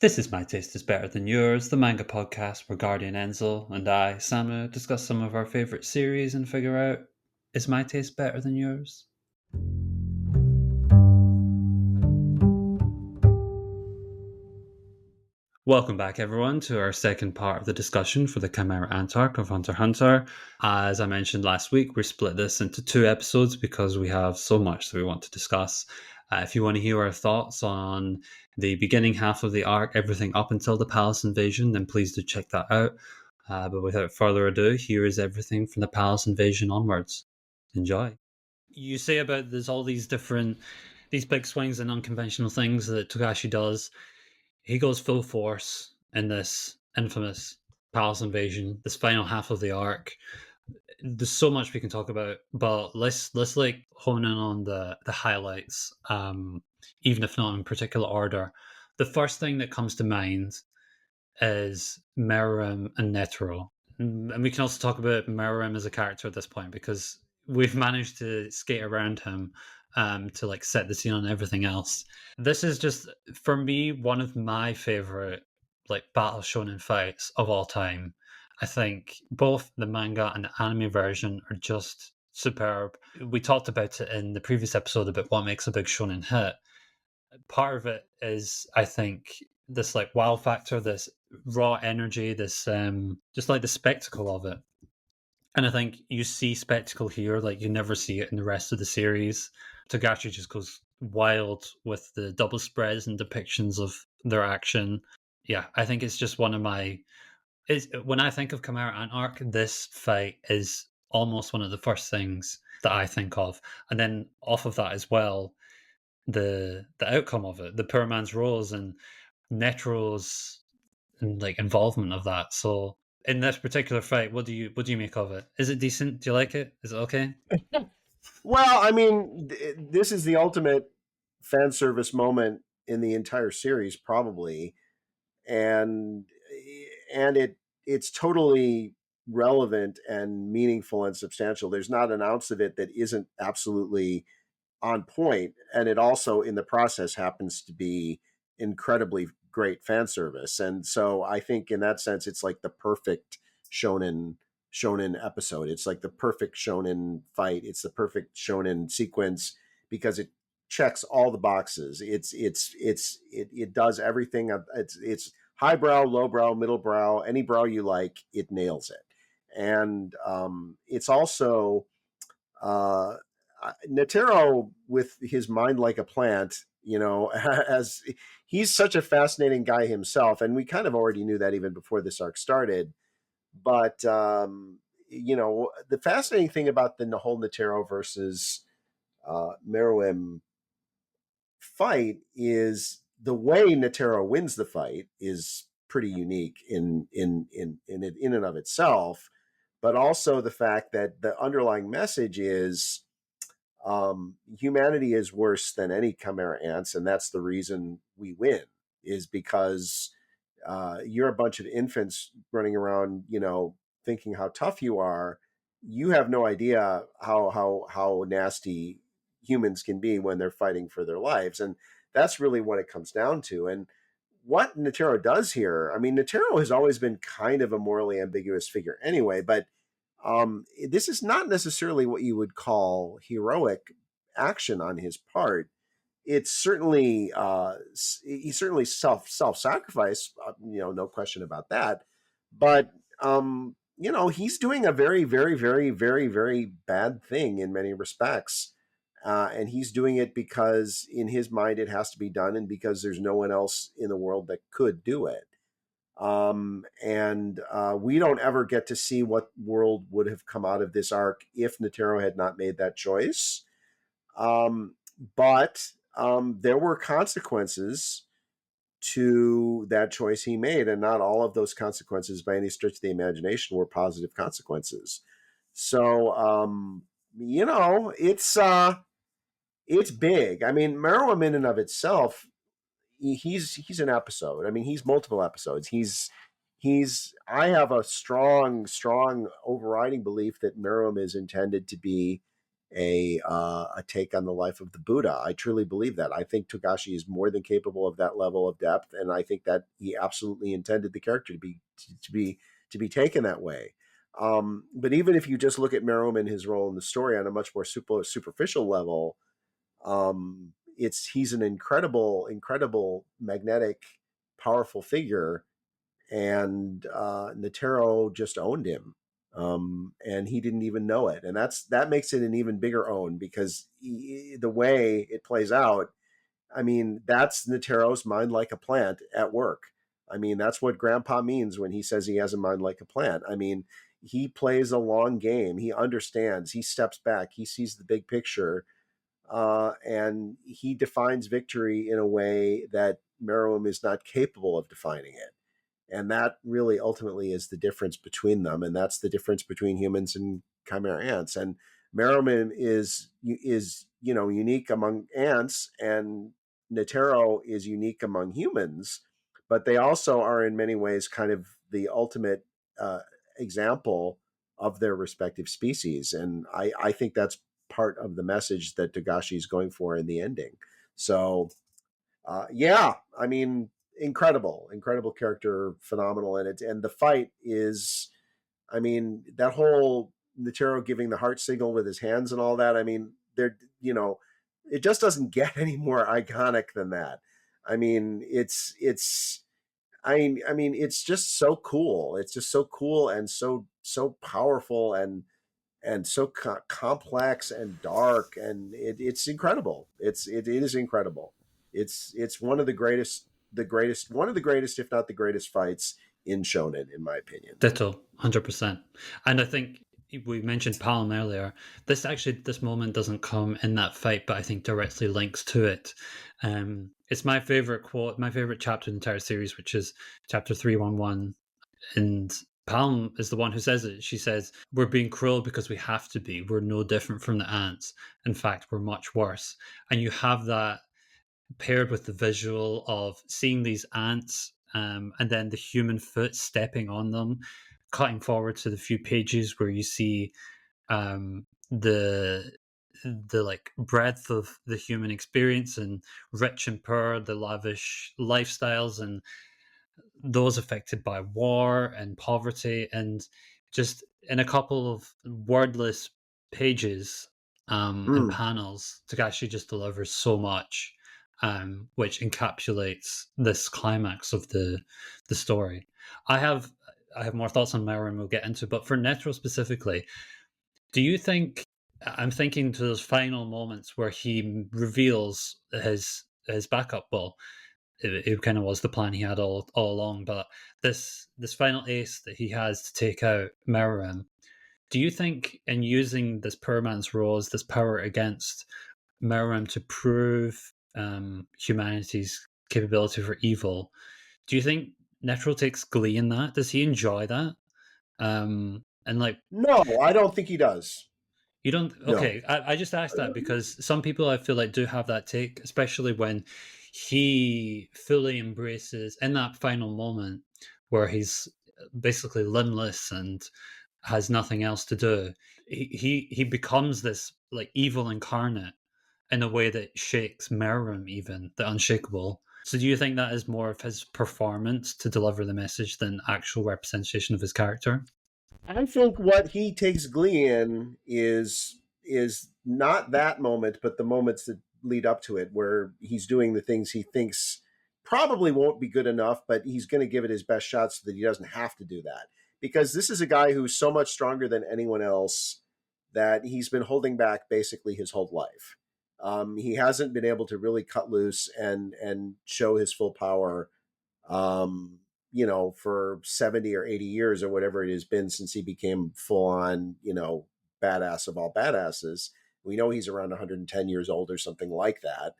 This is My Taste is Better Than Yours, the manga podcast where Guardian Enzo and I, Samu, discuss some of our favourite series and figure out, is my taste better than yours? Welcome back, everyone, to our second part of the discussion for the Chimera Ant arc of Hunter x Hunter. As I mentioned last week, we split this into two episodes because we have so much that we want to discuss. If you want to hear our thoughts on the beginning half of the arc, everything up until the palace invasion, then please do check that out. But without further ado, here is everything from the palace invasion onwards. Enjoy. You say about there's all these big swings and unconventional things that Togashi does. He goes full force in this infamous palace invasion, this final half of the arc. There's so much we can talk about, but let's like hone in on the highlights, even if not in particular order. The first thing that comes to mind is Meruem and Netero. And we can also talk about Meruem as a character at this point because we've managed to skate around him to like set the scene on everything else. This is just for me one of my favorite like battle shonen fights of all time. I think both the manga and the anime version are just superb. We talked about it in the previous episode about what makes a big shonen hit. Part of it is, I think, this like wow factor, this raw energy, this just like the spectacle of it. And I think you see spectacle here, like you never see it in the rest of the series. Togashi just goes wild with the double spreads and depictions of their action. Yeah, I think it's just one of my. When I think of Chimera Ant arc, this fight is almost one of the first things that I think of. And then off of that as well, the outcome of it, the poor man's rose and Netro's and like involvement of that. So in this particular fight, what do you make of it? Is it decent? Do you like it? Is it okay? Well, I mean, this is the ultimate fan service moment in the entire series, probably, and it's totally relevant and meaningful and substantial. There's not an ounce of it that isn't absolutely on point, and it also, in the process, happens to be incredibly great fan service. And so, I think in that sense, it's like the perfect shonen shonen episode. It's like the perfect shonen fight. It's the perfect shonen sequence because it checks all the boxes. It does everything. It's highbrow, lowbrow, middlebrow, any brow you like. It nails it, and it's also uh, Netero with his mind like a plant. As he's such a fascinating guy himself, and we kind of already knew that even before this arc started. But the fascinating thing about the whole Netero versus Meruem fight is the way Netero wins the fight is pretty unique in and of itself, but also the fact that the underlying message is humanity is worse than any Chimera ants, and that's the reason we win. Is because you're a bunch of infants running around, thinking how tough you are. You have no idea how nasty humans can be when they're fighting for their lives, and that's really what it comes down to. And what Netero does here, I mean, Netero has always been kind of a morally ambiguous figure anyway, but this is not necessarily what you would call heroic action on his part. It's certainly he's certainly self sacrifice, no question about that. But he's doing a very very very very very bad thing in many respects, and he's doing it because in his mind it has to be done, and because there's no one else in the world that could do it. And we don't ever get to see what world would have come out of this arc if Netero had not made that choice. But there were consequences to that choice he made, and not all of those consequences, by any stretch of the imagination, were positive consequences. So, it's big. I mean, Meruem in and of itself, he's an episode. I mean, he's multiple episodes. He's. I have a strong overriding belief that Meruem is intended to be a take on the life of the Buddha. I truly believe that. I think Togashi is more than capable of that level of depth, and I think that he absolutely intended the character to be taken that way. But even if you just look at Meruem and his role in the story on a much more superficial level, he's an incredible, magnetic, powerful figure, and Netero just owned him, and he didn't even know it, and that makes it an even bigger own because the way it plays out. I mean, that's Netero's mind like a plant at work. I mean, that's what Grandpa means when he says he has a mind like a plant. I mean, he plays a long game. He understands. He steps back. He sees the big picture, and he defines victory in a way that Meruem is not capable of defining it. And that really ultimately is the difference between them, and that's the difference between humans and chimera ants. And Meruem is unique among ants, and Netero is unique among humans, but they also are in many ways kind of the ultimate example of their respective species. And I think that's part of the message that Togashi is going for in the ending. So yeah, I mean, incredible character, phenomenal in it, and the fight is, I mean, that whole Netero giving the heart signal with his hands and all that. I mean, it just doesn't get any more iconic than that. I mean, I mean, it's just so cool. It's just so cool and so powerful and so complex and dark, and it's incredible. It is incredible. It's one of one of the greatest, if not the greatest, fights in shonen, in my opinion. Ditto, 100%. And I think we mentioned Palm earlier. This moment doesn't come in that fight, but I think directly links to it. It's my favorite quote, my favorite chapter in the entire series, which is chapter 311. And Palm is the one who says it. She says, "We're being cruel because we have to be. We're no different from the ants. In fact, we're much worse." And you have that paired with the visual of seeing these ants, and then the human foot stepping on them, cutting forward to the few pages where you see the like breadth of the human experience and rich and poor, the lavish lifestyles and those affected by war and poverty, and just in a couple of wordless pages and Mm. panels, Takashi just delivers so much, which encapsulates this climax of the story. I have I have more thoughts on Mara and we'll get into, but for Netro specifically, do you think I'm thinking to those final moments where he reveals his backup? Well, it kind of was the plan he had all along. But this final ace that he has to take out Meruem, do you think in using this poor man's rose, this power against Meruem to prove humanity's capability for evil, do you think Netero takes glee in that? Does he enjoy that? And like, No, I don't think he does. you don't. No. Okay, I just asked that because some people I feel like do have that take, especially when he fully embraces in that final moment where he's basically limbless and has nothing else to do. He becomes this like evil incarnate in a way that shakes Meruem, even the unshakable. So, do you think that is more of his performance to deliver the message than actual representation of his character? I think what he takes glee in is not that moment, but the moments that lead up to it, where he's doing the things he thinks probably won't be good enough, but he's going to give it his best shot so that he doesn't have to do that. Because this is a guy who's so much stronger than anyone else that he's been holding back basically his whole life. He hasn't been able to really cut loose and show his full power, um, for 70 or 80 years or whatever it has been since he became full on, badass of all badasses. We know he's around 110 years old or something like that.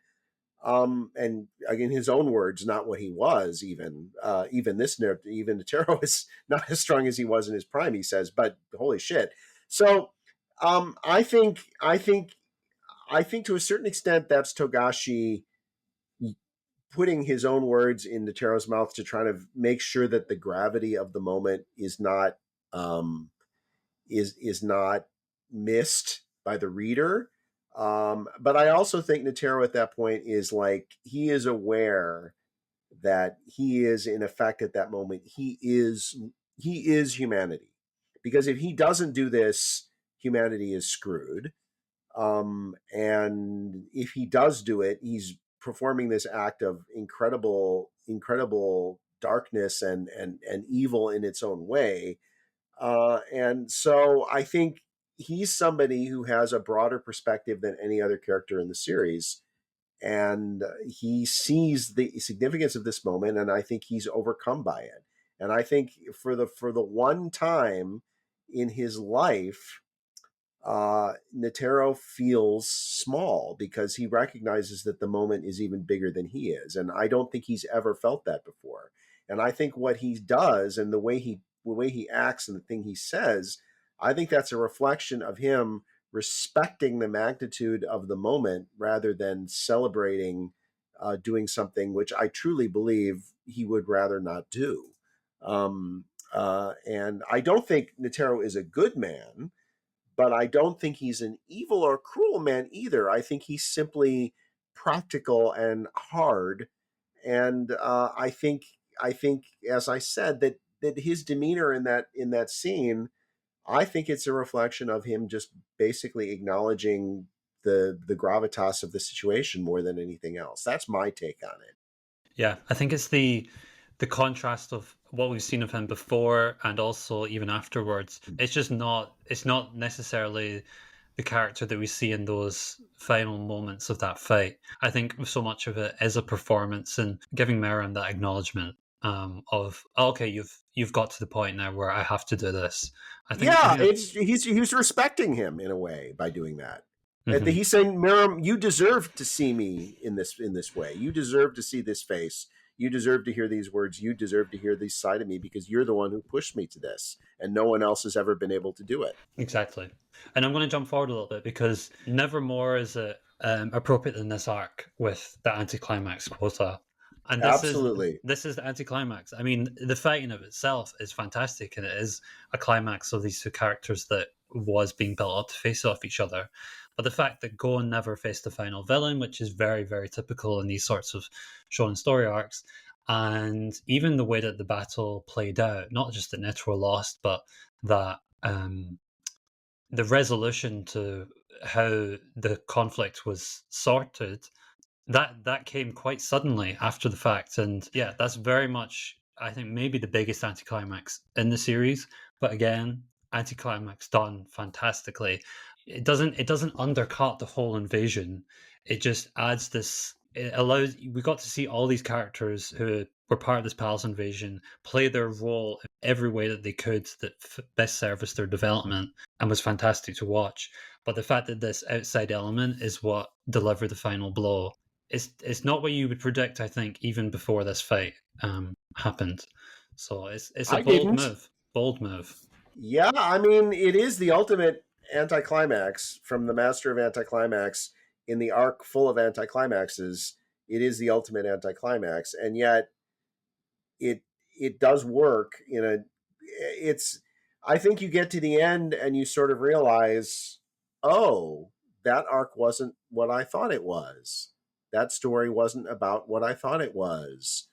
And again, his own words, not what he was. Even Netero is not as strong as he was in his prime. He says, but holy shit. So, I think to a certain extent that's Togashi putting his own words in Netero's mouth to try to make sure that the gravity of the moment is not um, is not missed by the reader. But I also think Netero at that point is like he is aware that he is in effect at that moment he is humanity, because if he doesn't do this, humanity is screwed. And if he does do it, he's performing this act of incredible darkness and evil in its own way. And so I think he's somebody who has a broader perspective than any other character in the series, and he sees the significance of this moment, and I think he's overcome by it. And I think for the one time in his life, Netero feels small because he recognizes that the moment is even bigger than he is, and I don't think he's ever felt that before. And I think what he does and the way he acts and the thing he says, I think that's a reflection of him respecting the magnitude of the moment rather than celebrating doing something which I truly believe he would rather not do. And I don't think Netero is a good man, but I don't think he's an evil or cruel man either. I think he's simply practical and hard. And I think, as I said, that his demeanor in that scene, I think it's a reflection of him just basically acknowledging the gravitas of the situation more than anything else. That's my take on it. Yeah, I think it's the contrast of what we've seen of him before and also even afterwards. It's not necessarily the character that we see in those final moments of that fight. I think so much of it is a performance and giving Meruem that acknowledgement of okay, you've got to the point now where I have to do this. I Yeah, think it's he's respecting him in a way by doing that. And mhm. he's saying, Miriam, you deserve to see me in this way. You deserve to see this face. You deserve to hear these words. You deserve to hear this side of me because you're the one who pushed me to this, and no one else has ever been able to do it. Exactly. And I'm going to jump forward a little bit because Nevermore is appropriate in this arc with the anti-climax quota. And Absolutely. this is the anti-climax. I mean, the fighting of itself is fantastic, and it is a climax of these two characters that was being built up to face off each other. But the fact that Gon never faced the final villain, which is very, very typical in these sorts of shonen story arcs, and even the way that the battle played out, not just that Netero lost, but that the resolution to how the conflict was sorted, that came quite suddenly after the fact. And yeah, that's very much, I think, maybe the biggest anticlimax in the series. But again, anticlimax done fantastically. It doesn't undercut the whole invasion. It just adds this, it allows, we got to see all these characters who were part of this palace invasion play their role in every way that they could that best serviced their development, and was fantastic to watch. But the fact that this outside element is what delivered the final blow, it's not what you would predict, I think, even before this fight happened. So it's a I bold didn't. move. Bold move. Yeah, I mean, it is the ultimate anticlimax from the master of anticlimax in the arc full of anticlimaxes. It is the ultimate anticlimax, and yet it it does work in a it's I think you get to the end and you sort of realize, oh, that arc wasn't what I thought it was. That story wasn't about what I thought it was.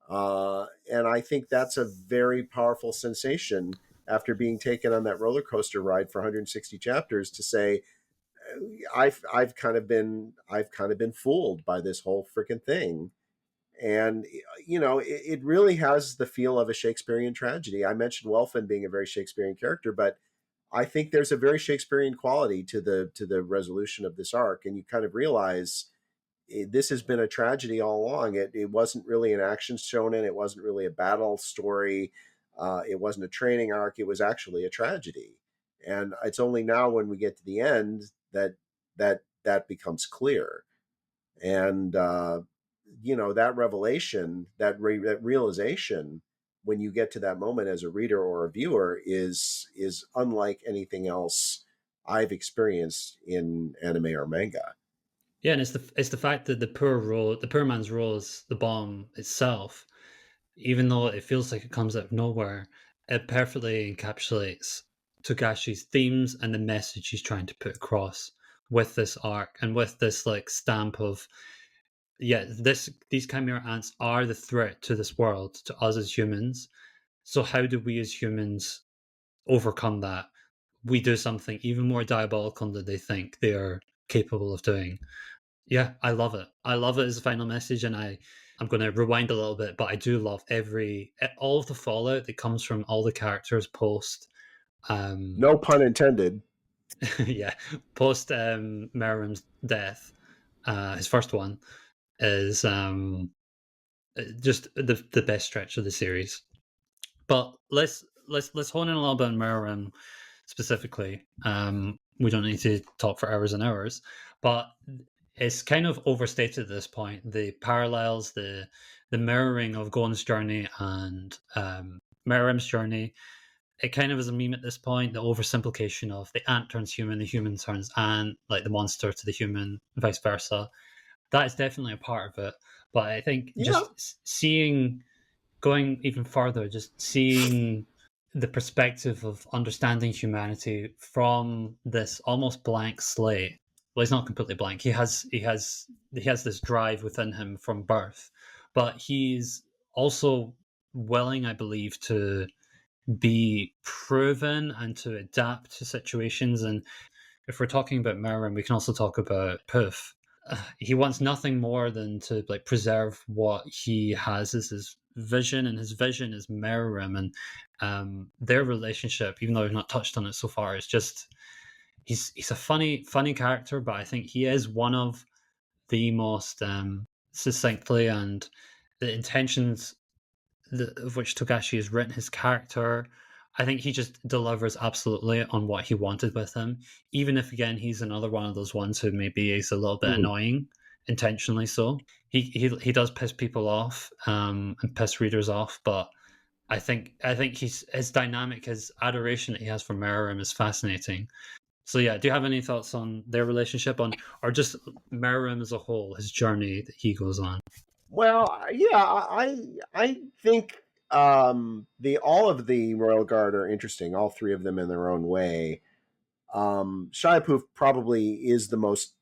And I think that's a very powerful sensation after being taken on that roller coaster ride for 160 chapters to say, I've kind of been fooled by this whole freaking thing. And it really has the feel of a Shakespearean tragedy. I mentioned Welfin being a very Shakespearean character, but I think there's a very Shakespearean quality to the resolution of this arc, and you kind of realize this has been a tragedy all along. It wasn't really an action shonen. It wasn't really a battle story. It wasn't a training arc. It was actually a tragedy, and it's only now when we get to the end that becomes clear. And that revelation, that realization, when you get to that moment as a reader or a viewer, is unlike anything else I've experienced in anime or manga. Yeah, and it's the fact that the poor man's role is the bomb itself, even though it feels like it comes out of nowhere. It perfectly encapsulates Togashi's themes and the message he's trying to put across with this arc and with this like stamp of these chimera ants are the threat to this world, to us as humans. So how do we as humans overcome that? We do something even more diabolical than they think they are capable of doing. Yeah, I love it. I love it as a final message, and I'm going to rewind a little bit, but I do love all of the fallout that comes from all the characters post. Um, No pun intended. yeah, post Meruem's death. His first one is just the best stretch of the series. But let's hone in a little bit on Meruem specifically. We don't need to talk for hours and hours, but it's kind of overstated at this point. The parallels, the mirroring of Gon's journey and Meruem's journey. It kind of is a meme at this point. The oversimplification of the ant turns human, the human turns ant, like the monster to the human, vice versa. That is definitely a part of it. But I think Yeah. just seeing, going even further, just seeing the perspective of understanding humanity from this almost blank slate. Well, he's not completely blank. He has this drive within him from birth, but he's also willing, I believe, to be proven and to adapt to situations. And if we're talking about Merwin, we can also talk about Poof. He wants nothing more than to like preserve what he has as his vision, and his vision is Meruem, and their relationship, even though we've not touched on it so far, is just he's a funny character, but I think he is one of the most succinctly and the intentions of which Togashi has written his character. I think he just delivers absolutely on what he wanted with him, even if again he's another one of those ones who maybe is a little bit Mhm. annoying, intentionally so. He does piss people off and piss readers off, but I think his dynamic, his adoration that he has for Meruem is fascinating. So yeah, do you have any thoughts on their relationship on, or just Meruem as a whole, his journey that he goes on? Well, yeah, I think the all of the Royal Guard are interesting, all three of them in their own way. Shiapoof probably is the most.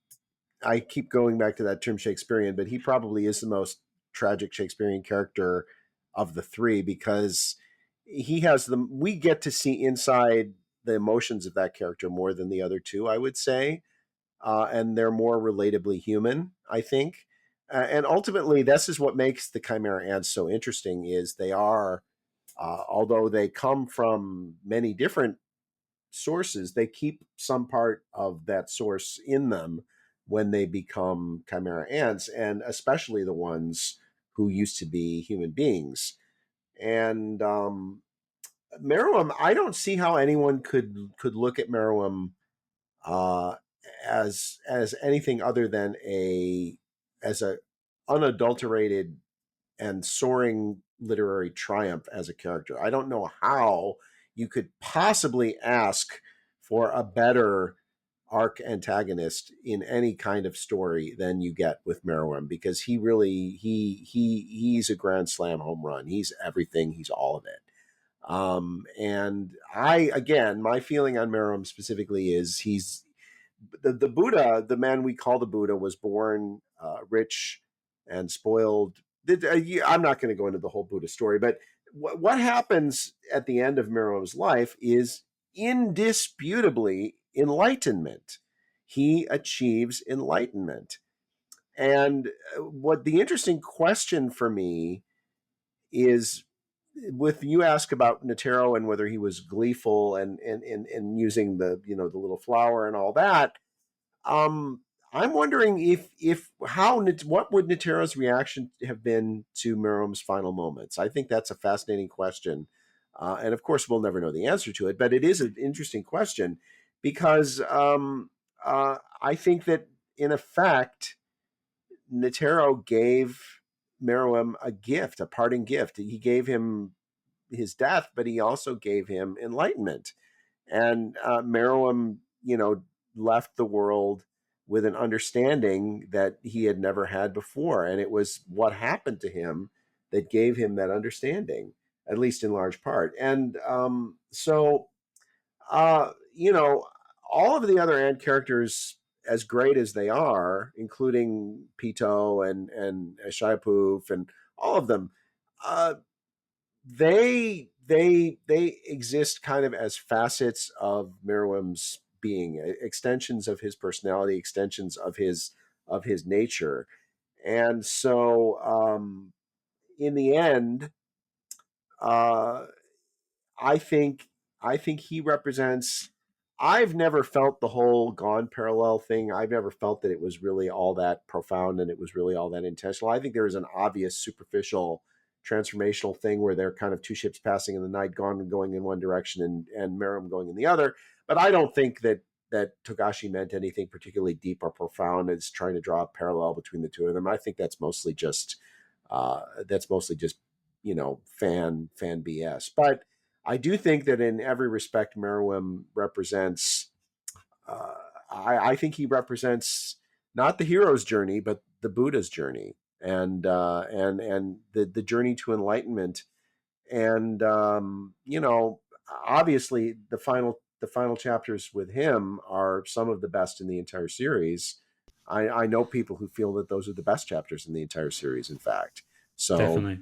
I keep going back to that term Shakespearean, but he probably is the most tragic Shakespearean character of the three because he has the. We get to see inside the emotions of that character more than the other two, I would say, and they're more relatably human, I think. And ultimately, this is what makes the Chimera Ants so interesting: is they are, although they come from many different sources, they keep some part of that source in them when they become Chimera Ants, and especially the ones who used to be human beings. And Meruem, I don't see how anyone could look at Meruem uh, as anything other than a unadulterated and soaring literary triumph as a character. I don't know how you could possibly ask for a better arc antagonist in any kind of story than you get with Meruem because he really he's a grand slam home run. He's everything. He's all of it. And I again, my feeling on Meruem specifically is he's the Buddha, the man we call the Buddha, was born rich and spoiled. I'm not going to go into the whole Buddha story, but what happens at the end of Meruem's life is indisputably enlightenment. He achieves enlightenment. And what the interesting question for me is with you ask about Netero and whether he was gleeful and using the the little flower and all that. um, I'm wondering if how what would Netero's reaction have been to Meruem's final moments? I think that's a fascinating question, and of course we'll never know the answer to it. But it is an interesting question because I think that in effect Netero gave Meruem a gift, a parting gift. He gave him his death, but he also gave him enlightenment. And Meruem, left the world with an understanding that he had never had before, and it was what happened to him that gave him that understanding, at least in large part. And so You know, all of the other ant characters, as great as they are, including Pito and Shaiapoof and all of them, uh, they exist kind of as facets of Meruem's being, extensions of his personality, extensions of his nature, and so in the end, uh, I think I think he represents. I've never felt the whole Gone parallel thing. I've never felt that it was really all that profound and it was really all that intentional. I think there is an obvious superficial transformational thing where they're kind of two ships passing in the night, Gone going in one direction and Meruem going in the other. But I don't think that Togashi meant anything particularly deep or profound as trying to draw a parallel between the two of them. I think that's mostly just fan BS. But I do think that in every respect, Meruem represents. Uh, I think he represents not the hero's journey, but the Buddha's journey, and the journey to enlightenment. And obviously, the final chapters with him are some of the best in the entire series. I know people who feel that those are the best chapters in the entire series. In fact, so Definitely.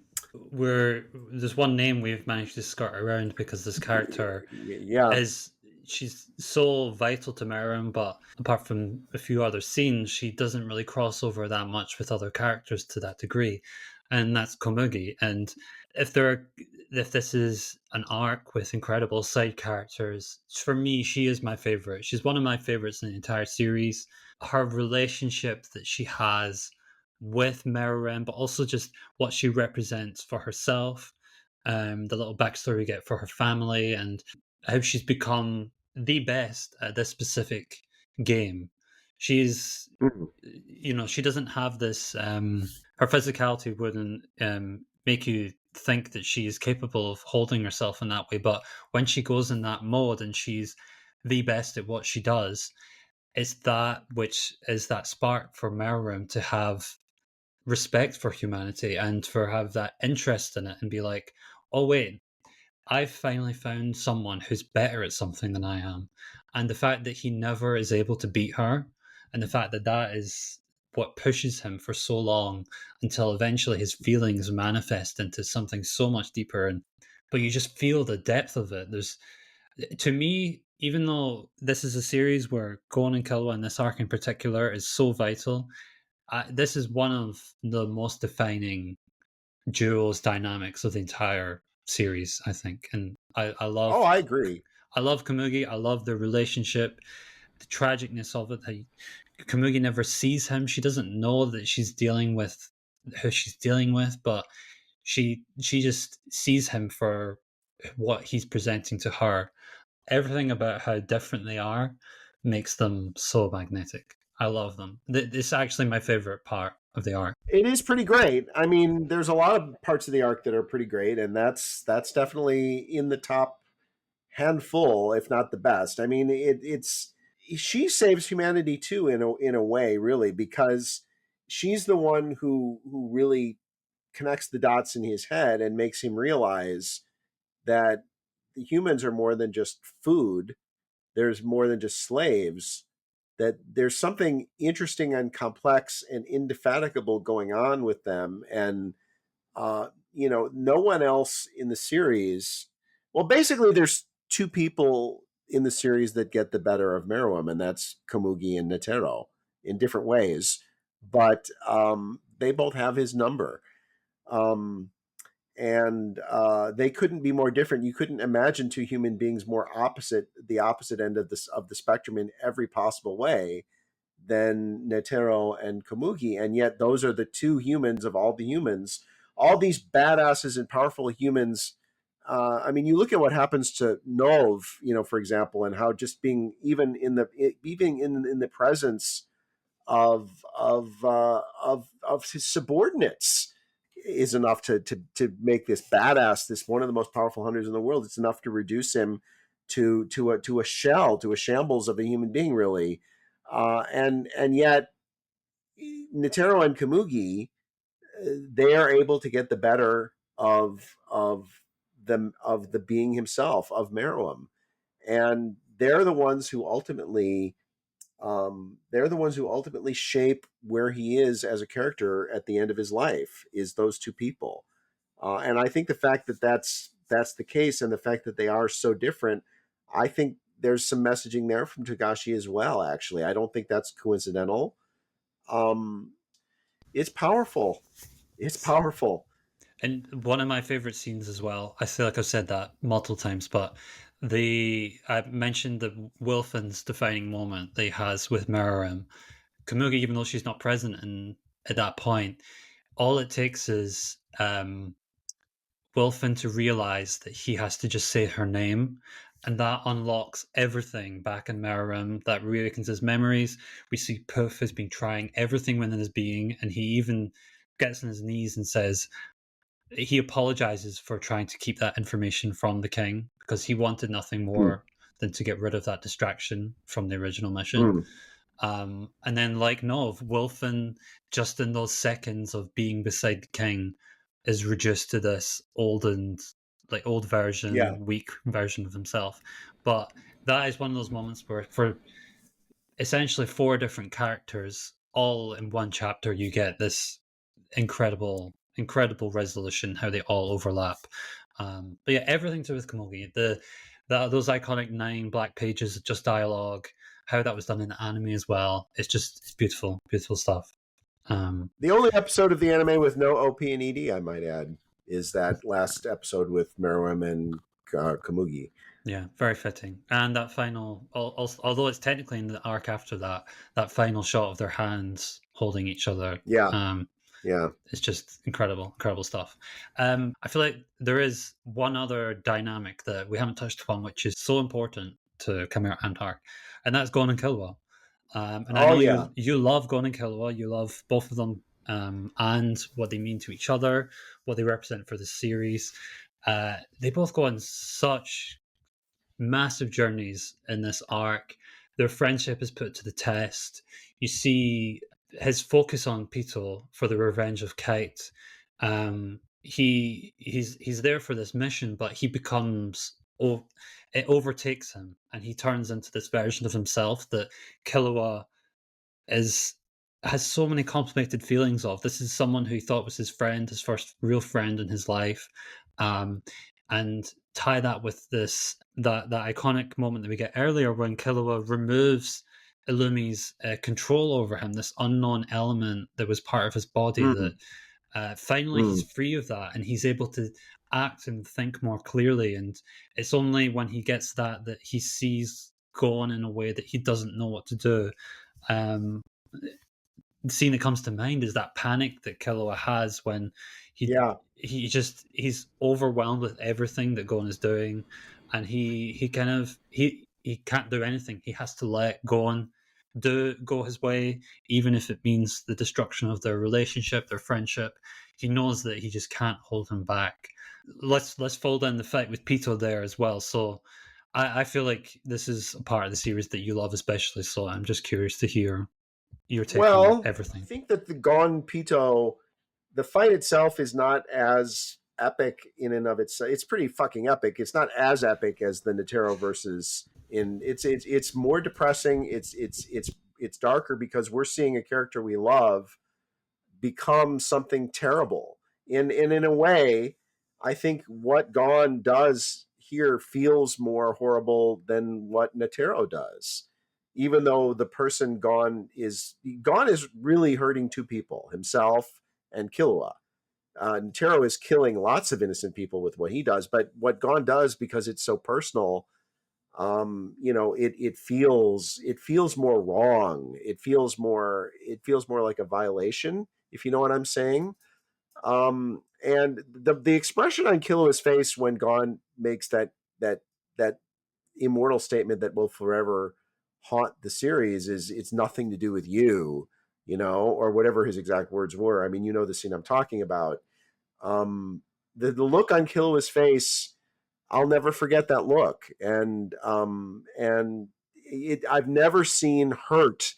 There's one name we've managed to skirt around because this character yeah. is she's so vital to Meruem, but apart from a few other scenes, she doesn't really cross over that much with other characters to that degree, and that's Komugi. And if there are, if this is an arc with incredible side characters, for me, she is my favorite. She's one of my favorites in the entire series. Her relationship that she has with Meruem, but also just what she represents for herself, the little backstory we get for her family, and how she's become the best at this specific game. She's, Mhm. she doesn't have this. Her physicality wouldn't make you think that she's capable of holding herself in that way, but when she goes in that mode and she's the best at what she does, it's that which is that spark for Meruem to have respect for humanity and for have that interest in it and be like, oh wait, I've finally found someone who's better at something than I am. And the fact that he never is able to beat her, and the fact that that is what pushes him for so long until eventually his feelings manifest into something so much deeper. And but you just feel the depth of it. There's, to me, even though this is a series where Gon and Killua and this arc in particular is so vital, this is one of the most defining duos dynamics of the entire series, I think. And Oh, I agree. I love Komugi. I love the relationship, the tragicness of it. Komugi never sees him. She doesn't know that she's dealing with who she's dealing with, but she just sees him for what he's presenting to her. Everything about how different they are makes them so magnetic. I love them. This is actually my favorite part of the arc. It is pretty great. I mean, there's a lot of parts of the arc that are pretty great, and that's definitely in the top handful, if not the best. I mean, it's she saves humanity too in a way, really, because she's the one who really connects the dots in his head and makes him realize that the humans are more than just food. There's more than just slaves. That there's something interesting and complex and indefatigable going on with them, and no one else in the series. Well, basically, there's two people in the series that get the better of Meruem, and that's Komugi and Netero in different ways, but they both have his number. Um, and they couldn't be more different. You couldn't imagine two human beings more opposite, the opposite end of the spectrum in every possible way than Netero and Komugi, and yet those are the two humans of all the humans, all these badasses and powerful humans. I mean, you look at what happens to Nov, for example, and how just being even in the presence of his subordinates is enough to make this badass, this one of the most powerful hunters in the world. It's enough to reduce him to a shell, to a shambles of a human being, really. And yet Netero and Kamugi, they are able to get the better of the being himself, of Meruem, and they're the ones who ultimately shape where he is as a character at the end of his life, is those two people. And I think the fact that that's the case, and the fact that they are so different, I think there's some messaging there from Togashi as well. Actually, I don't think that's coincidental. Um, it's powerful. It's powerful. And one of my favorite scenes as well, I feel like I've said that multiple times, but I mentioned the Wilfen's defining moment that he has with Meruem. Komugi, even though she's not present at that point, all it takes is Wilfen to realize that he has to just say her name, and that unlocks everything back in Meruem. That reawakens his memories. We see Puff has been trying everything within his being, and he even gets on his knees and says, he apologizes for trying to keep that information from the king because he wanted nothing Mm, more than to get rid of that distraction from the original mission. mm, And then, like Nov, Wilfin, just in those seconds of being beside the king, is reduced to this old yeah. version, weak version of himself. But that is one of those moments where, for essentially four different characters, all in one chapter, you get this incredible resolution, how they all overlap. But yeah, everything to do with Komugi, those iconic 9 black pages of just dialogue, how that was done in the anime as well. It's beautiful stuff. Um, The only episode of the anime with no OP and ED, I might add, is that last episode with Meruem and Komugi. yeah, very fitting. And that although it's technically in the arc after that, that final shot of their hands holding each other. Yeah, Um, yeah. It's just incredible stuff. I feel like there is one other dynamic that we haven't touched upon, which is so important to Chimera Ant arc, and that's Gon and Killua. And I Oh know yeah. you love Gon and Killua, you love both of them, and what they mean to each other, what they represent for the series. They both go on such massive journeys in this arc. Their friendship is put to the test. You see his focus on Pito for the revenge of Kite. He's there for this mission, but he becomes it overtakes him, and he turns into this version of himself that Killua is has so many complicated feelings of. This is someone who he thought was his friend, his first real friend in his life, um, and tie that with that iconic moment that we get earlier when Killua removes Illumi's control over him, this unknown element that was part of his body. That Mm, finally he's mm. free of that, and he's able to act and think more clearly. And it's only when he gets that he sees Gon in a way that he doesn't know what to do. Um, the scene that comes to mind is that panic that Killua has when he Yeah. he's overwhelmed with everything that Gon is doing, and he kind of he can't do anything. He has to let Gon go his way, even if it means the destruction of their relationship, their friendship. He knows that he just can't hold him back. Let's fold in the fight with Pito there as well. So I feel like this is a part of the series that you love especially. So I'm just curious to hear your take on Well, I everything. think that the Gon Pito, the fight itself is not as epic in and of itself. It's pretty fucking epic. It's not as epic as the Netero versus in. It's more depressing. It's darker because we're seeing a character we love become something terrible. And in a way, I think what Gon does here feels more horrible than what Netero does. Even though the person Gon is really hurting two people, himself and Killua. Netero is killing lots of innocent people with what he does, but what Gon does, because it's so personal, it feels more wrong. It feels more like a violation, if you know what I'm saying. And the expression on Killua's face when Gon makes that that immortal statement that will forever haunt the series is, it's nothing to do with you, or whatever his exact words were. I mean, the scene I'm talking about. The look on Killua's face, I'll never forget that look. And I've never seen hurt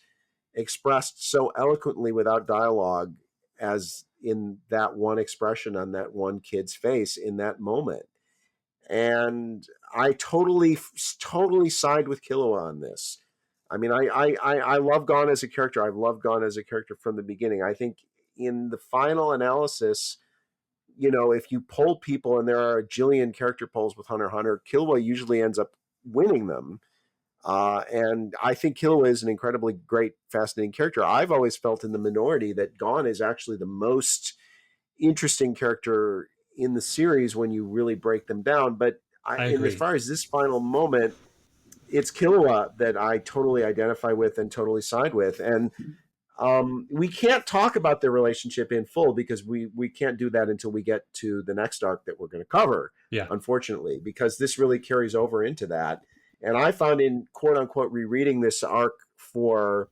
expressed so eloquently without dialogue as in that one expression on that one kid's face in that moment. And I totally side with Killua on this. I mean, I love Gon as a character. I've loved Gon as a character from the beginning. I think in the final analysis, if you poll people, and there are a jillion character polls with Hunter x Hunter, Killua usually ends up winning them. And I think Killua is an incredibly great, fascinating character. I've always felt in the minority that Gon is actually the most interesting character in the series when you really break them down. But I in as agree. far as this final moment, it's Killua that I totally identify with and totally side with. And we can't talk about their relationship in full because we can't do that until we get to the next arc that we're going to cover, Yeah. unfortunately, because this really carries over into that. And I found in quote unquote rereading this arc for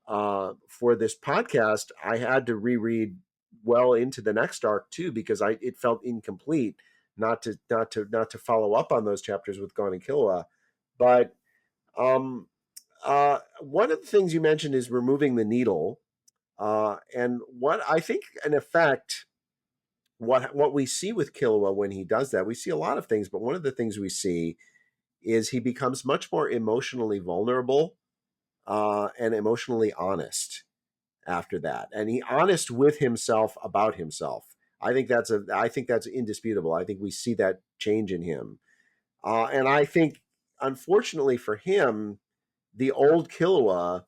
this podcast, I had to reread well into the next arc too because it felt incomplete not to follow up on those chapters with Gon and Killua. But um, one of the things you mentioned is removing the needle, and what I think in effect what we see with Killua when he does that, we see a lot of things, but one of the things we see is he becomes much more emotionally vulnerable and emotionally honest after that, and he honest with himself about himself. I think that's indisputable. I think we see that change in him, and I think unfortunately for him, the old Killua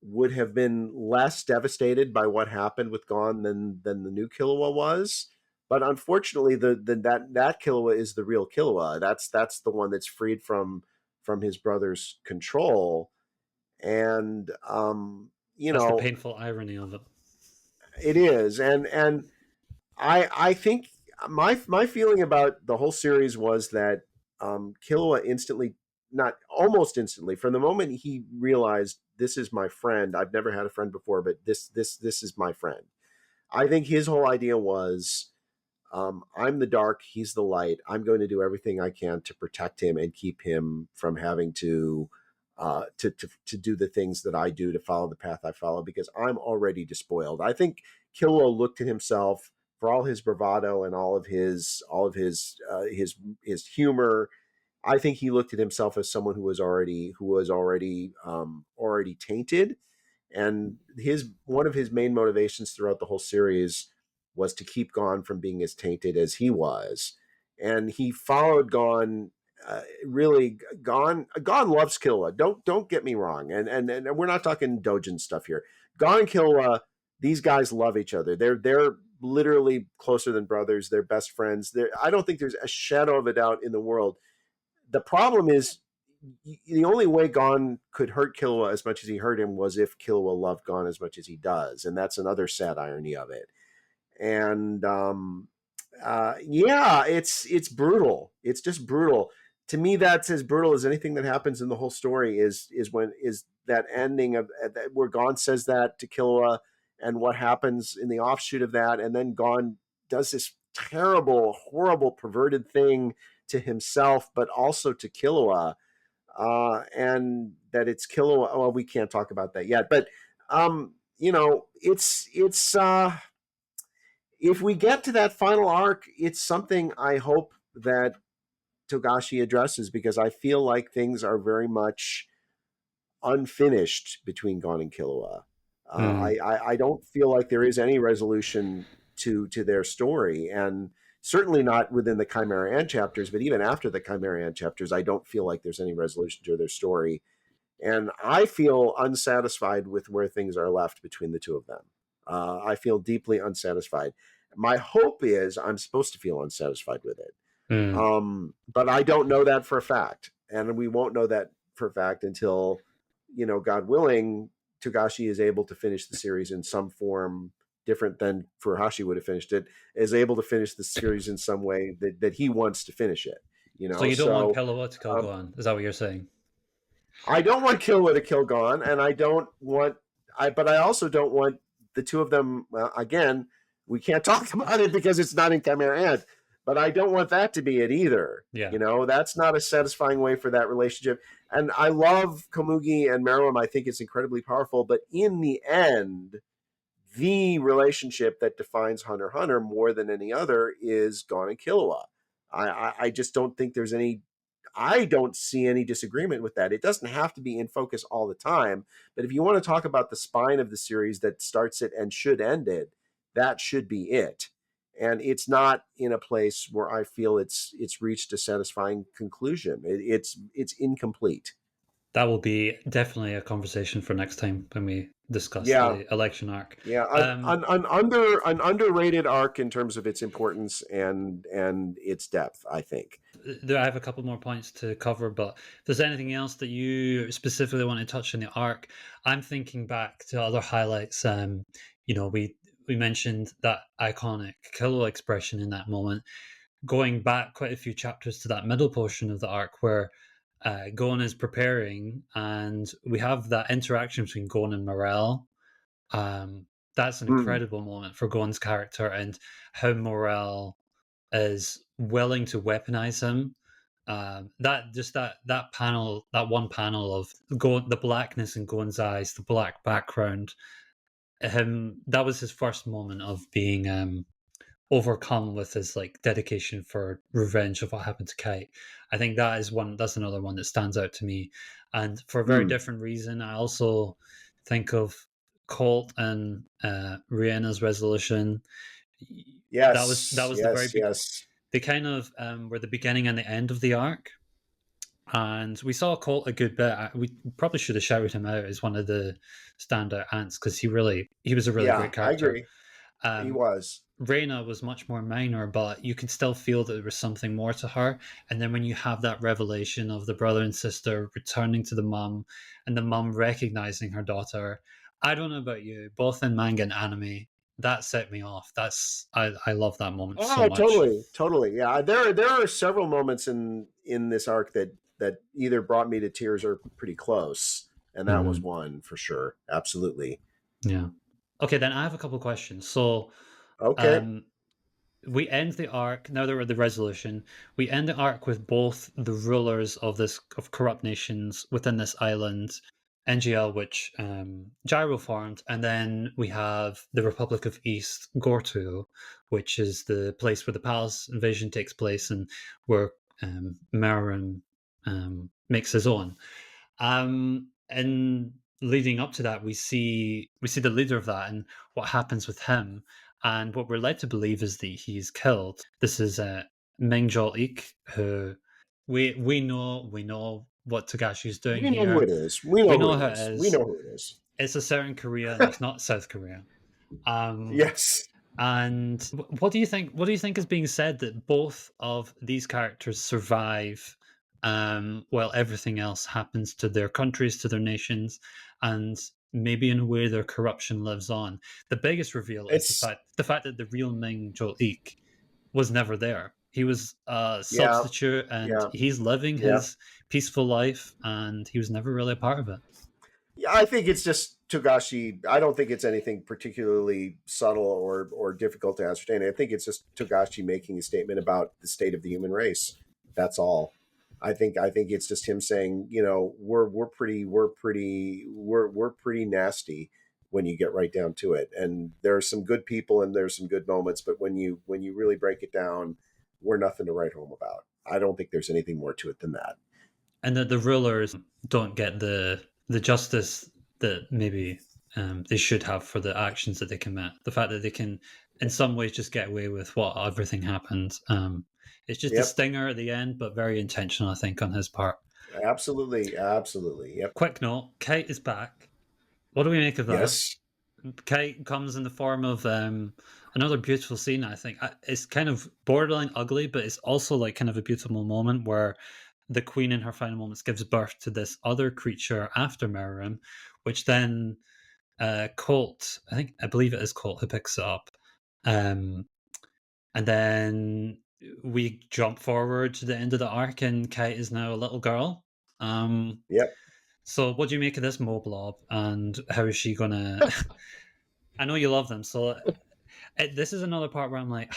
would have been less devastated by what happened with Gon than the new Killua was. But unfortunately, that Killua is the real Killua. That's the one that's freed from his brother's control, and That's the painful irony of it. it is, and I think my feeling about the whole series was that Killua instantly, not almost instantly, from the moment he realized this is my friend. I've never had a friend before, but this is my friend. I think his whole idea was I'm the dark, he's the light. I'm going to do everything I can to protect him and keep him from having to do the things that I do, to follow the path I follow, because I'm already despoiled. I think Killua looked at himself, for all his bravado and all of his humor. I think he looked at himself as someone who was already tainted, and his one of his main motivations throughout the whole series was to keep Gon from being as tainted as he was, and he followed Gon. Really, Gon loves Killua. Don't get me wrong, and we're not talking Dojin stuff here. Gon and Killua, these guys love each other. They're literally closer than brothers. They're best friends. I don't think there's a shadow of a doubt in the world. The problem is the only way Gon could hurt Killua as much as he hurt him was if Killua loved Gon as much as he does, and that's another sad irony of it. And yeah, it's brutal. It's just brutal. To me, that's as brutal as anything that happens in the whole story. Is that ending of where Gon says that to Killua, and what happens in the offshoot of that, and then Gon does this terrible, horrible, perverted thing to himself, but also to Killua, and that it's Killua. Well, we can't talk about that yet, but it's if we get to that final arc, it's something I hope that Togashi addresses, because I feel like things are very much unfinished between Gon and Killua. Mm. I don't feel like there is any resolution to their story, and certainly not within the Chimera Ant chapters. But even after the Chimera Ant chapters, I don't feel like there's any resolution to their story, and I feel unsatisfied with where things are left between the two of them. I feel deeply unsatisfied. My hope is I'm supposed to feel unsatisfied with it, Mm. but I don't know that for a fact, and we won't know that for a fact until, God willing, Togashi is able to finish the series in some form different than Furuhashi would have finished it, is able to finish the series in some way that he wants to finish it. So you don't want So Killua to kill um, Gon? Is that what you're saying? I don't want Killua to kill Gon, and but I also don't want the two of them. Well, again, we can't talk about it because it's not in Chimera Ant, but I don't want that to be it either. Yeah. That's not a satisfying way for that relationship. And I love Komugi and Meruem. I think it's incredibly powerful, but in the end, the relationship that defines Hunter x Hunter more than any other is Gon and Killua. I just don't think there's any. I don't see any disagreement with that. It doesn't have to be in focus all the time, but if you want to talk about the spine of the series that starts it and should end it, that should be it. And it's not in a place where I feel it's reached a satisfying conclusion. It's incomplete. That will be definitely a conversation for next time when we discuss Yeah, the election arc. yeah, Um, an underrated arc in terms of its importance and its depth, I think. I have a couple more points to cover, but if there's anything else that you specifically want to touch on the arc, I'm thinking back to other highlights. We mentioned that iconic Killua expression in that moment. Going back quite a few chapters to that middle portion of the arc where Gon is preparing, and we have that interaction between Gon and Morel. That's an Mm, incredible moment for Gon's character and how Morel is willing to weaponize him. That panel, that one panel of the blackness in Gon's eyes, the black background. That was his first moment of being overcome with his like dedication for revenge of what happened to Kite. I think that's another one that stands out to me. And for a very mm. different reason, I also think of Colt and Reina's resolution. That Yes, was the very yes, yes. they kind of were the beginning and the end of the arc. And we saw Colt a good bit. We probably should have shouted him out as one of the standout ants because he was a really Yeah, great I character. agree. He Um, was. Reina was much more minor, but you could still feel that there was something more to her. And then when you have that revelation of the brother and sister returning to the mum and the mum recognizing her daughter, I don't know about you, both in manga and anime, that set me off. I love that moment so Oh, much. totally, totally. Yeah, there are several moments in this arc that either brought me to tears or pretty close, and that was Mhm. one for sure. Absolutely. Yeah. Okay, then I have a couple of questions. So, Okay. um, we end the arc now that we're at the resolution. We end the arc with both the rulers of corrupt nations within this island, NGL, which Gyro formed, and then we have the Republic of East, Gortu, which is the place where the Palace invasion takes place and where Meruem makes his own. And leading up to that, we see the leader of that and what happens with him. And what we're led to believe is that he's killed. This is Ming Ik, who we know what Togashi's doing We know who here. it is. We We know who know it how it is. We is. know who it is. It's a certain Korea, and it's not South Korea. Um, Yes. and what do you think? What do you think is being said that both of these characters survive, while everything else happens to their countries, to their nations, and maybe in a way their corruption lives on? The biggest reveal is It's the fact that the real Ming Ik was never there. He was a yeah, substitute, and yeah, he's living yeah. his peaceful life, and he was never really a part of it. Yeah, I think it's just Togashi. I don't think it's anything particularly subtle or difficult to ascertain. I think it's just Togashi making a statement about the state of the human race. That's all. I think it's just him saying, we're pretty nasty when you get right down to it. And there's some good people and there's some good moments, but when you really break it down, we're nothing to write home about. I don't think there's anything more to it than that. And that the rulers don't get the justice that maybe they should have for the actions that they commit. The fact that they can, in some ways, just get away with what everything happened. It's just a Yep. stinger at the end, but very intentional, I think, on his part. Absolutely. Absolutely. Yep. Quick note: Kite is back. What do we make of that? Yes. Kite comes in the form of another beautiful scene. I think it's kind of borderline ugly, but it's also like kind of a beautiful moment where the queen in her final moments gives birth to this other creature after Meruem, which then Colt, I believe it is Colt who picks it up, um, and then we jump forward to the end of the arc, and Kite is now a little girl. Yep. So, what do you make of this Moblob, and how is she gonna? I know you love them, so this is another part where I'm like,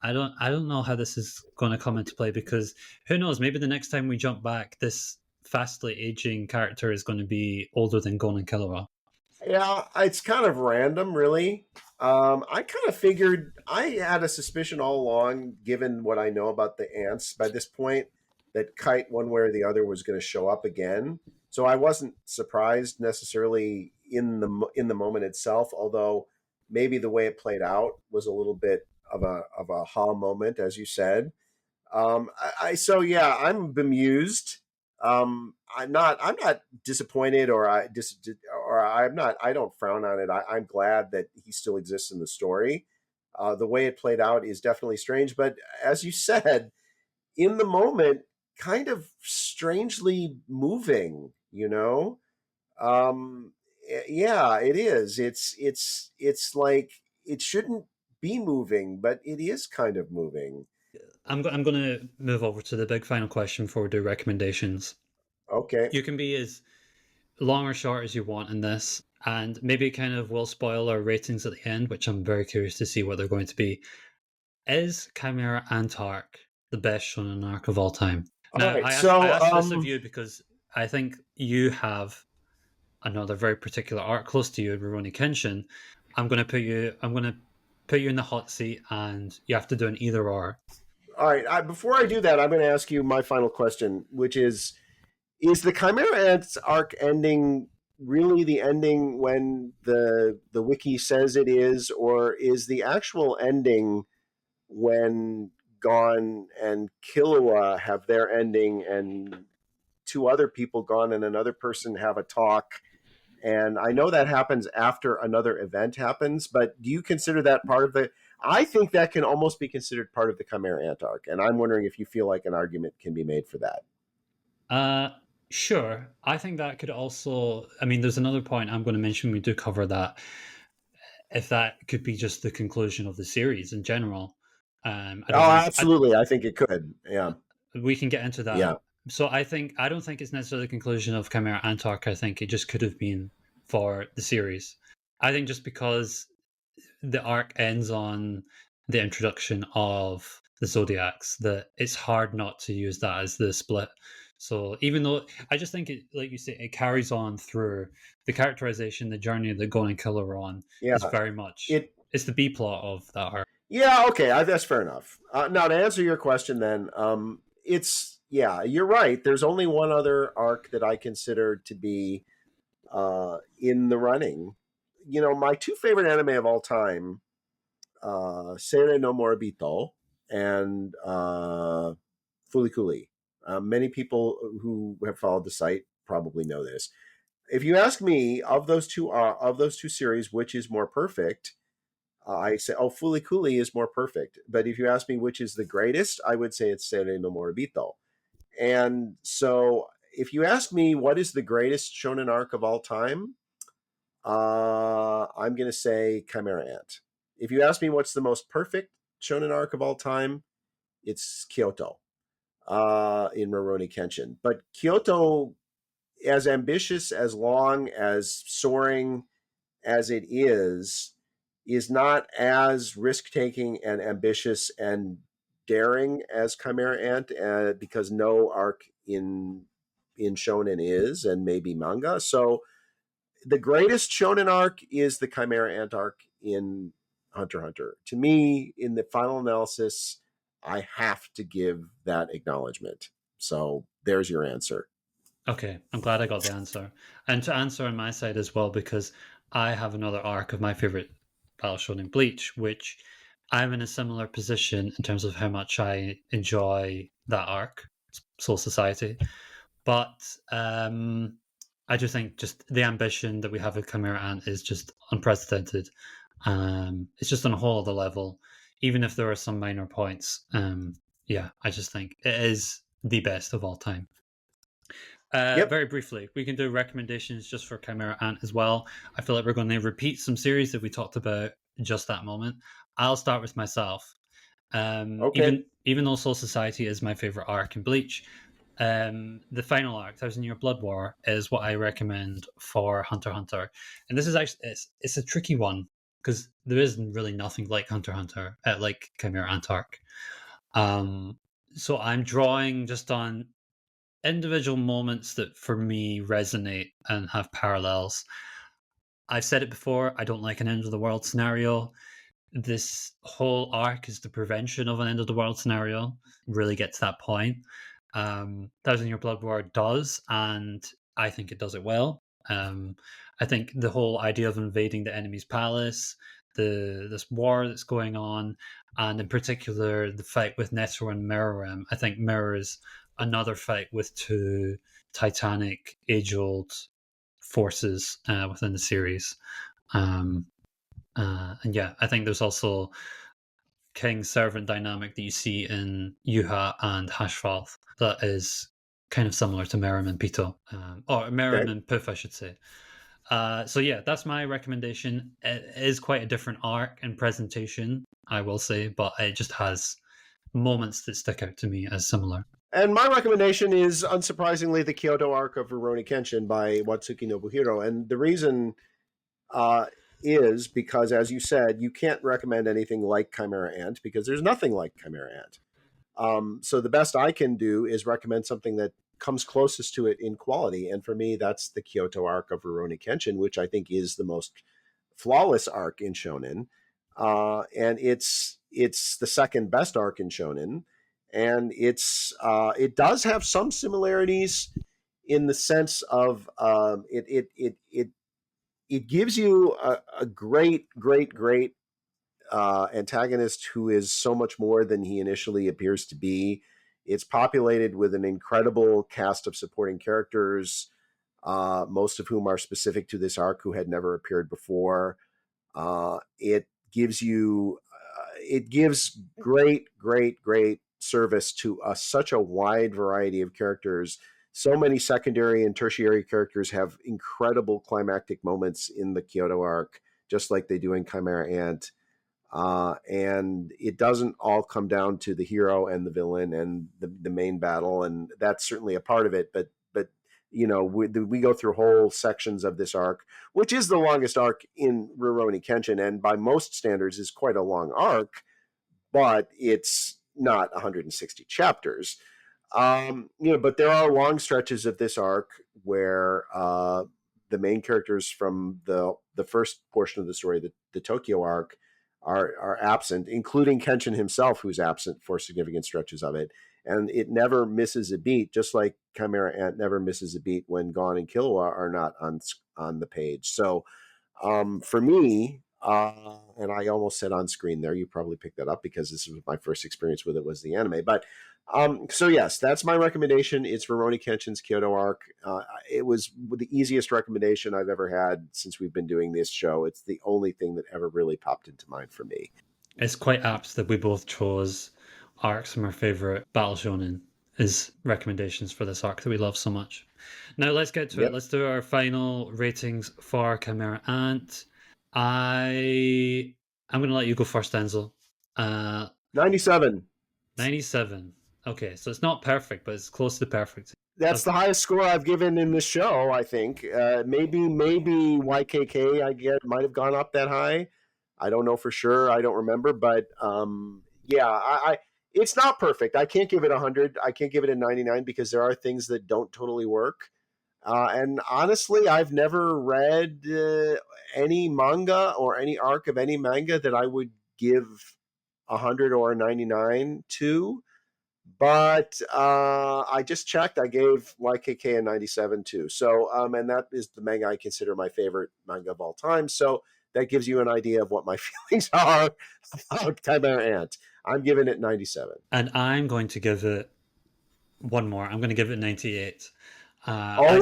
I don't know how this is going to come into play because who knows? Maybe the next time we jump back, this fastly aging character is going to be older than Gon and Killua. Yeah, it's kind of random, really. I kind of figured I had a suspicion all along, given what I know about the ants by this point, that Kite, one way or the other, was going to show up again. So I wasn't surprised necessarily in the moment itself, although maybe the way it played out was a little bit of a ha moment, as you said. So yeah, I'm bemused. I'm not disappointed or I don't frown on it. I'm glad that he still exists in the story. The way it played out is definitely strange, but as you said, in the moment, kind of strangely moving. Um, yeah, it is. It's like it shouldn't be moving, but it is kind of moving. I'm going to move over to the big final question before we do recommendations. Okay. You can be as long or short as you want in this, and maybe it kind of will spoil our ratings at the end, which I'm very curious to see what they're going to be. Is Chimera Ant arc the best shonen arc of all time? All Now, right. I So, asked this of you because I think you have another very particular arc close to you, Rurouni Kenshin. I'm going to put you in the hot seat, and you have to do an either or. all right. Before I do that, I'm going to ask you my final question, which is the Chimera Ants arc ending really the ending when the wiki says it is, or is the actual ending when Gon and Killua have their ending and two other people, Gon and another person, have a talk? And I know that happens after another event happens, but do you consider that part of the? I think that can almost be considered part of the Chimera Ant arc, and I'm wondering if you feel like an argument can be made for that. Uh, sure. I think that could also. I mean, there's another point I'm going to mention. We do cover that. If that could be just the conclusion of the series in general, I don't Oh, think absolutely. I think it could. Yeah. we can get into Yeah. that. So I don't think it's necessarily the conclusion of Chimera Antark. I think it just could have been for the series. I think just because the arc ends on the introduction of the Zodiacs, that it's hard not to use that as the split. So even though I just think it, like you say, it carries on through the characterization, the journey that Gon and Killua are on Yeah. is very much It. it's the B plot of that arc. Yeah. Okay. That's fair enough. Now to answer your question, then, it's yeah. You're right. There's only one other arc that I consider to be in the running. My two favorite anime of all time, Seire no Moribito and Fulikuli. Many people who have followed the site probably know this. If you ask me of those two series, which is more perfect, I say, oh, Fulikuli is more perfect. But if you ask me which is the greatest, I would say it's Seire no Moribito. And so, if you ask me what is the greatest shonen arc of all time, I'm going to say Chimera Ant. If you ask me what's the most perfect shonen arc of all time, it's Kyoto in Rurouni Kenshin. But Kyoto, as ambitious, as long, as soaring as it is not as risk taking and ambitious and daring as Chimera Ant, because no arc in shonen is, and maybe manga. So the greatest shonen arc is the Chimera Ant arc in Hunter x Hunter. To me, in the final analysis, I have to give that acknowledgement. So there's your answer. Okay, I'm glad I got the answer. And to answer on my side as well, because I have another arc of my favorite battle shonen Bleach, which I'm in a similar position in terms of how much I enjoy that arc, Soul Society. But I just think just the ambition that we have with Chimera Ant is just unprecedented. It's just on a whole other level, even if there are some minor points. Yeah, I just think it is the best of all time. Yep. Very briefly, we can do recommendations just for Chimera Ant as well. I feel like we're going to repeat some series that we talked about just that moment. I'll start with myself. Okay. Even though Soul Society is my favorite arc in Bleach, the final arc, Thousand Year Blood War, is what I recommend for Hunter x Hunter. And this is actually it's a tricky one because there is really nothing like Hunter x Hunter, like Chimera Ant arc. Um, so I'm drawing just on individual moments that for me resonate and have parallels. I've said it before, I don't like an end of the world scenario. This whole arc is the prevention of an end of the world scenario. Really get to that point. Thousand Year Blood War does, and I think it does it well. I think the whole idea of invading the enemy's palace, this war that's going on, and in particular the fight with Netero and Meruem, I think mirrors another fight with two titanic, age-old forces within the series. And yeah, I think there's also king servant dynamic that you see in Yuha and Hashvalth that is kind of similar to Meruem and Pito, or Meruem Okay. and Puff, I should say. So yeah, that's my recommendation. It is quite a different arc and presentation, I will say, but it just has moments that stick out to me as similar. And my recommendation is, unsurprisingly, the Kyoto arc of Rurouni Kenshin by Watsuki Nobuhiro. And the reason uh, is because, as you said, you can't recommend anything like Chimera Ant because there's nothing like Chimera Ant. So the best I can do is recommend something that comes closest to it in quality. And for me, that's the Kyoto arc of Rurouni Kenshin, which I think is the most flawless arc in Shonen. And it's the second best arc in Shonen. And it does have some similarities in the sense of it gives you a great antagonist who is so much more than he initially appears to be. It's populated with an incredible cast of supporting characters, most of whom are specific to this arc who had never appeared before. It gives you, it gives great service to such a wide variety of characters. So many secondary and tertiary characters have incredible climactic moments in the Kyoto arc, just like they do in Chimera Ant. And it doesn't all come down to the hero and the villain and the main battle, and that's certainly a part of it. But we go through whole sections of this arc, which is the longest arc in Rurouni Kenshin, and by most standards is quite a long arc, but it's not 160 chapters. But there are long stretches of this arc where the main characters from the first portion of the story, the Tokyo arc, are absent, including Kenshin himself, who's absent for significant stretches of it. And it never misses a beat, just like Chimera Ant never misses a beat when Gon and Killua are not on the page. So for me, and I almost said on screen there, you probably picked that up because this was my first experience with it was the anime. But so yes, that's my recommendation. It's Rurouni Kenshin's Kyoto arc. It was the easiest recommendation I've ever had since we've been doing this show. It's the only thing that ever really popped into mind for me. It's quite apt that we both chose arcs from our favorite battle shonen as recommendations for this arc that we love so much. Now let's get to it. Yep. Let's do our final ratings for Chimera Ant. I'm going to let you go first, Enzo. 97. 97. Okay, so it's not perfect, but it's close to perfect. That's the highest score I've given in this show, I think. Maybe YKK I get might have gone up that high. I don't know for sure. I don't remember, but yeah, I it's not perfect. I can't give it 100. I can't give it a 99 because there are things that don't totally work. And honestly, I've never read any manga or any arc of any manga that I would give 100 or a 99 to. But I just checked. I gave YKK a 97 too. So, and that is the manga I consider my favorite manga of all time. So that gives you an idea of what my feelings are about Chimera Ant. I'm giving it 97. And I'm going to give it one more. I'm going to give it 98.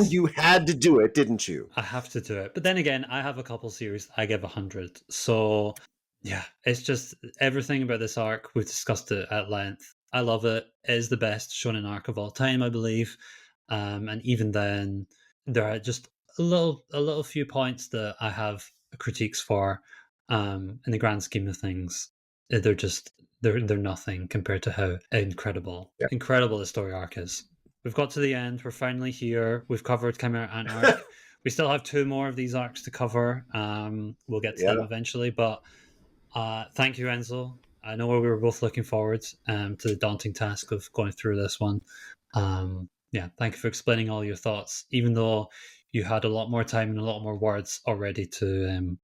You had to do it, didn't you? I have to do it. But then again, I have a couple series I give 100. So yeah, it's just everything about this arc. We've discussed it at length. I love it. It is the best shonen arc of all time, I believe. And even then, there are just a little few points that I have critiques for. In the grand scheme of things, they're just they're nothing compared to how Yeah. incredible the story arc is. We've got to the end. We're finally here. We've covered Chimera Ant arc. We still have two more of these arcs to cover. We'll get to them Yeah. eventually. But thank you, Enzo. I know we were both looking forward to the daunting task of going through this one. Yeah, thank you for explaining all your thoughts. Even though you had a lot more time and a lot more words already to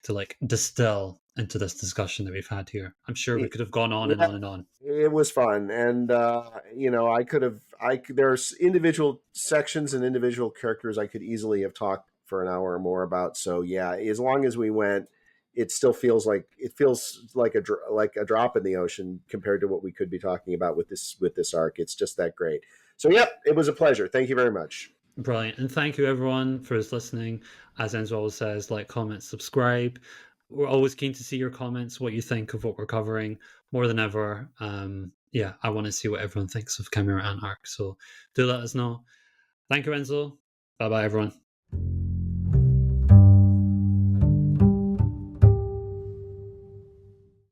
like distill into this discussion that we've had here. I'm sure we It- could have gone on and yeah, on and on. it was fun, and I could have. There's individual sections and individual characters I could easily have talked for an hour or more about. So yeah, as long as we went, it still feels like like a drop in the ocean compared to what we could be talking about with this arc. It's just that great. So yep, it was a pleasure. Thank you very much. Brilliant. And thank you everyone for listening. As Enzo always says, like, comment, subscribe. We're always keen to see your comments, what you think of what we're covering more than ever. Yeah, I want to see what everyone thinks of Chimera Ant arc. So do let us know. Thank you, Enzo. Bye bye, everyone.